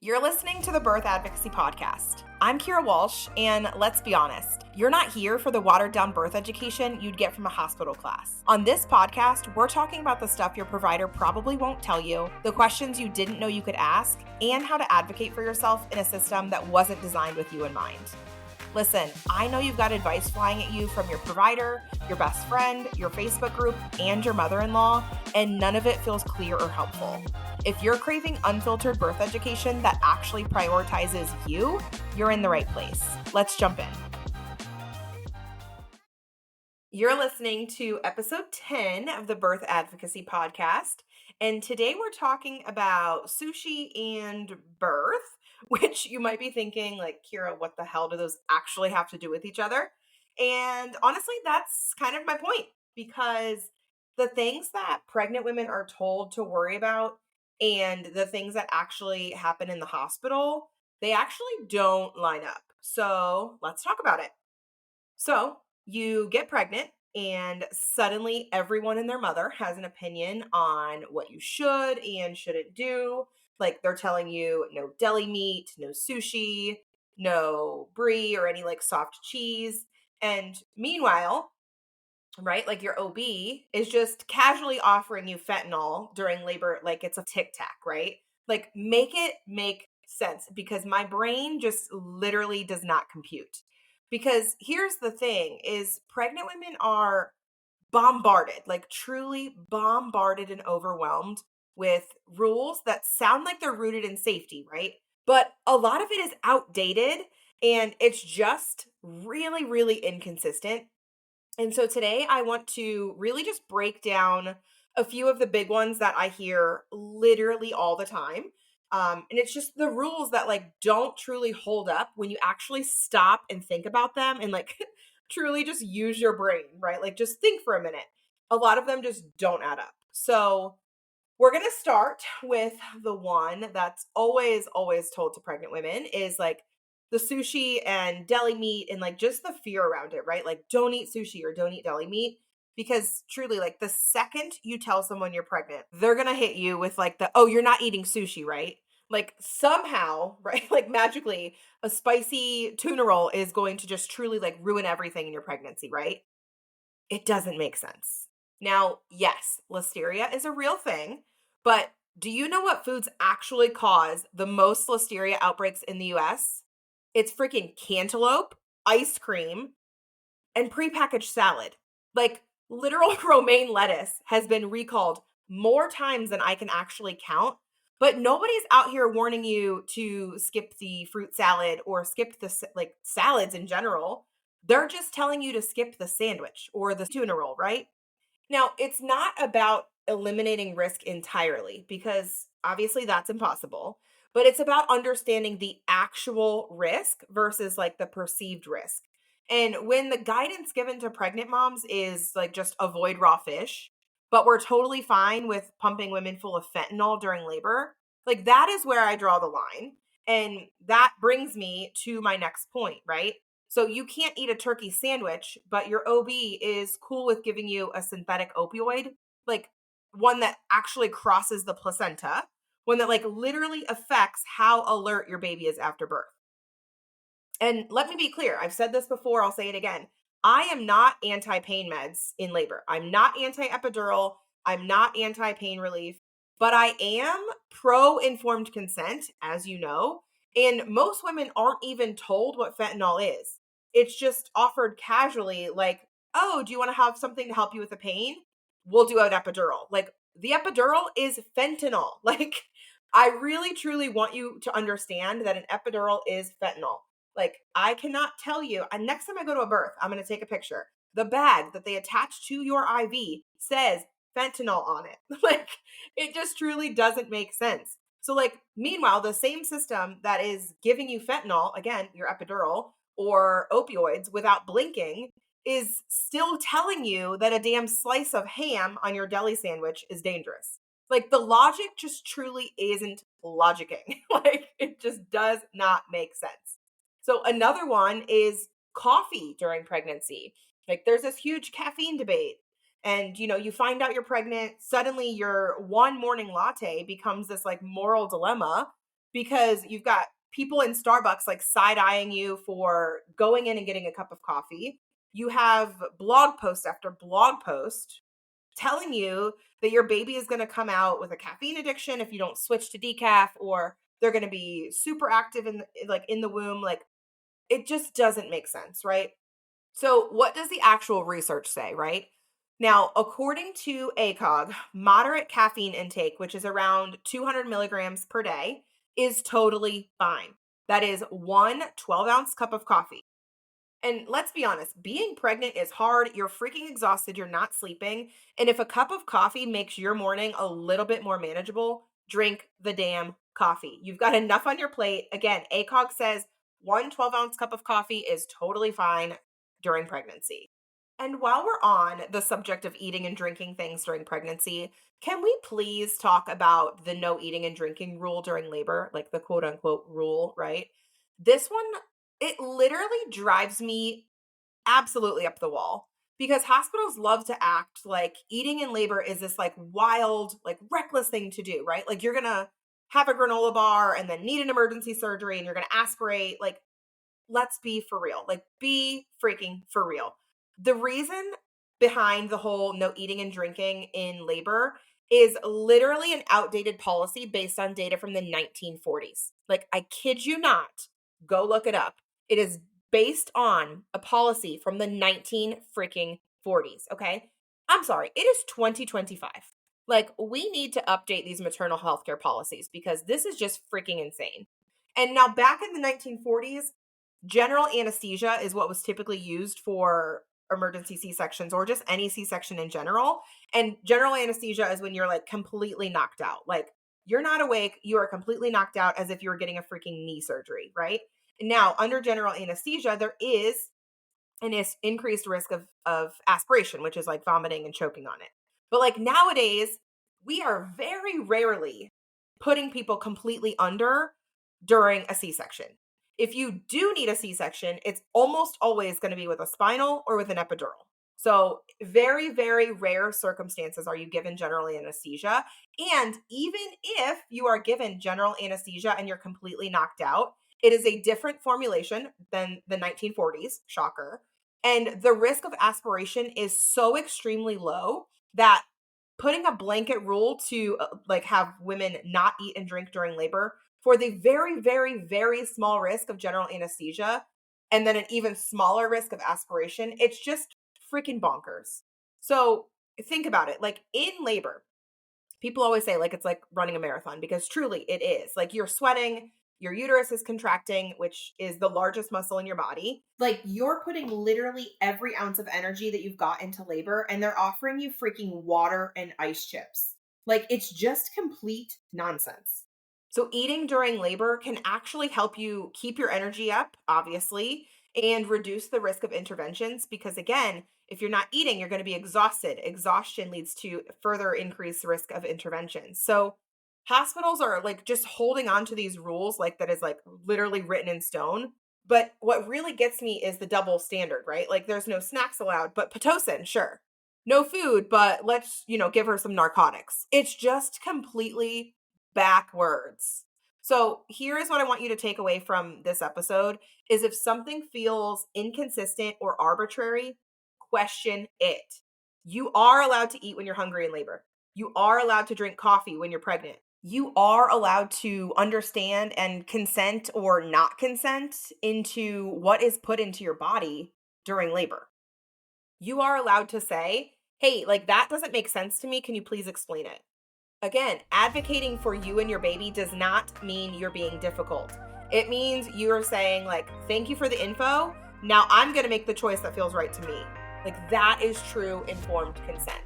You're listening to the Birth Advocacy Podcast. I'm Kira Walsh, and let's be honest, you're not here for the watered-down birth education you'd get from a hospital class. On this podcast, we're talking about the stuff your provider probably won't tell you, the questions you didn't know you could ask, and how to advocate for yourself in a system that wasn't designed with you in mind. Listen, I know you've got advice flying at you from your provider, your best friend, your Facebook group, and your mother-in-law, and none of it feels clear or helpful. If you're craving unfiltered birth education that actually prioritizes you, you're in the right place. Let's jump in. You're listening to episode 10 of the Birth Advocacy Podcast, and today we're talking about sushi and birth, which you might be thinking, like, Kira, what the hell do those actually have to do with each other? And honestly, that's kind of my point, because the things that pregnant women are told to worry about and the things that actually happen in the hospital, they actually don't line up. So let's talk about it. So you get pregnant, and suddenly everyone and their mother has an opinion on what you should and shouldn't do. Like, they're telling you no deli meat, no sushi, no brie or any like soft cheese. And meanwhile, right, like your OB is just casually offering you fentanyl during labor like it's a tic tac, right? Like, make it make sense, because my brain just literally does not compute. Because here's the thing is, pregnant women are bombarded, like truly bombarded and overwhelmed with rules that sound like they're rooted in safety, right? But a lot of it is outdated, and it's just really, really inconsistent. And so today I want to really just break down a few of the big ones that I hear literally all the time. And it's just the rules that like don't truly hold up when you actually stop and think about them and like truly just use your brain, right? Like, just think for a minute. A lot of them just don't add up. So we're going to start with the one that's always, always told to pregnant women is like the sushi and deli meat, and like just the fear around it, right? Like, don't eat sushi or don't eat deli meat. Because truly, like, the second you tell someone you're pregnant, they're going to hit you with like oh, you're not eating sushi, right? Like, somehow, right? Like, magically, a spicy tuna roll is going to just truly like ruin everything in your pregnancy, right? It doesn't make sense. Now, yes, listeria is a real thing, but do you know what foods actually cause the most listeria outbreaks in the US? It's freaking cantaloupe, ice cream, and prepackaged salad. Like, literal romaine lettuce has been recalled more times than I can actually count, but nobody's out here warning you to skip the fruit salad or skip the like salads in general. They're just telling you to skip the sandwich or the tuna roll, right? Now, it's not about eliminating risk entirely, because obviously that's impossible, but it's about understanding the actual risk versus like the perceived risk. And when the guidance given to pregnant moms is like just avoid raw fish, but we're totally fine with pumping women full of fentanyl during labor, like, that is where I draw the line. And that brings me to my next point, right? So you can't eat a turkey sandwich, but your OB is cool with giving you a synthetic opioid, like one that actually crosses the placenta, one that like literally affects how alert your baby is after birth. And let me be clear, I've said this before, I'll say it again. I am not anti-pain meds in labor. I'm not anti-epidural. I'm not anti-pain relief, but I am pro-informed consent, as you know. And most women aren't even told what fentanyl is. It's just offered casually, like, oh, do you want to have something to help you with the pain? We'll do an epidural. Like, the epidural is fentanyl. Like, I really, truly want you to understand that an epidural is fentanyl. Like, I cannot tell you, and next time I go to a birth, I'm going to take a picture. The bag that they attach to your IV says fentanyl on it. Like, it just truly doesn't make sense. So, like, meanwhile, the same system that is giving you fentanyl, again, your epidural, or opioids without blinking, is still telling you that a damn slice of ham on your deli sandwich is dangerous. Like, the logic just truly isn't logicking. Like, it just does not make sense. So another one is coffee during pregnancy. Like, there's this huge caffeine debate. And, you know, you find out you're pregnant, suddenly your one morning latte becomes this like moral dilemma. because you've got people in Starbucks like side-eyeing you for going in and getting a cup of coffee. You have blog post after blog post telling you that your baby is going to come out with a caffeine addiction if you don't switch to decaf, or they're going to be super active in the womb. Like, it just doesn't make sense, right? So what does the actual research say, right? Now, according to ACOG, moderate caffeine intake, which is around 200 milligrams per day, is totally fine. That is 1 12-ounce cup of coffee. And let's be honest, being pregnant is hard. You're freaking exhausted. You're not sleeping. And if a cup of coffee makes your morning a little bit more manageable, drink the damn coffee. You've got enough on your plate. Again, ACOG says 1 12-ounce cup of coffee is totally fine during pregnancy. And while we're on the subject of eating and drinking things during pregnancy, can we please talk about the no eating and drinking rule during labor, like the quote unquote rule, right? This one, it literally drives me absolutely up the wall because hospitals love to act like eating in labor is this like wild, like reckless thing to do, right? Like you're going to have a granola bar and then need an emergency surgery and you're going to aspirate. Like, let's be for real. Like, be freaking for real. The reason behind the whole no eating and drinking in labor is literally an outdated policy based on data from the 1940s. Like, I kid you not. Go look it up. It is based on a policy from the 19 freaking 40s, okay? I'm sorry, it is 2025. Like, we need to update these maternal health care policies because this is just freaking insane. And now back in the 1940s, general anesthesia is what was typically used for emergency C-sections or just any C-section in general. And general anesthesia is when you're like completely knocked out. Like, you're not awake, you are completely knocked out as if you were getting a freaking knee surgery, right? Now, under general anesthesia, there is an increased risk of aspiration, which is like vomiting and choking on it. But like nowadays, we are very rarely putting people completely under during a C-section. If you do need a C-section, it's almost always going to be with a spinal or with an epidural. So very, very rare circumstances are you given general anesthesia. And even if you are given general anesthesia and you're completely knocked out, it is a different formulation than the 1940s, shocker. And the risk of aspiration is so extremely low that putting a blanket rule to like have women not eat and drink during labor for the very, very, very small risk of general anesthesia and then an even smaller risk of aspiration, it's just freaking bonkers. So think about it. Like in labor, people always say like it's like running a marathon because truly it is. Like you're sweating, your uterus is contracting, which is the largest muscle in your body. Like you're putting literally every ounce of energy that you've got into labor and they're offering you freaking water and ice chips. Like it's just complete nonsense. So eating during labor can actually help you keep your energy up, obviously, and reduce the risk of interventions because again, if you're not eating, you're going to be exhausted. Exhaustion leads to further increased risk of intervention. So hospitals are like just holding on to these rules like that is like literally written in stone. But what really gets me is the double standard, right? Like there's no snacks allowed, but Pitocin, sure. No food, but let's, give her some narcotics. It's just completely backwards. So here is what I want you to take away from this episode is if something feels inconsistent or arbitrary, question it. You are allowed to eat when you're hungry in labor. You are allowed to drink coffee when you're pregnant. You are allowed to understand and consent or not consent into what is put into your body during labor. You are allowed to say, hey, like that doesn't make sense to me. Can you please explain it? Again, advocating for you and your baby does not mean you're being difficult. It means you're saying like, thank you for the info. Now I'm going to make the choice that feels right to me. Like that is true informed consent.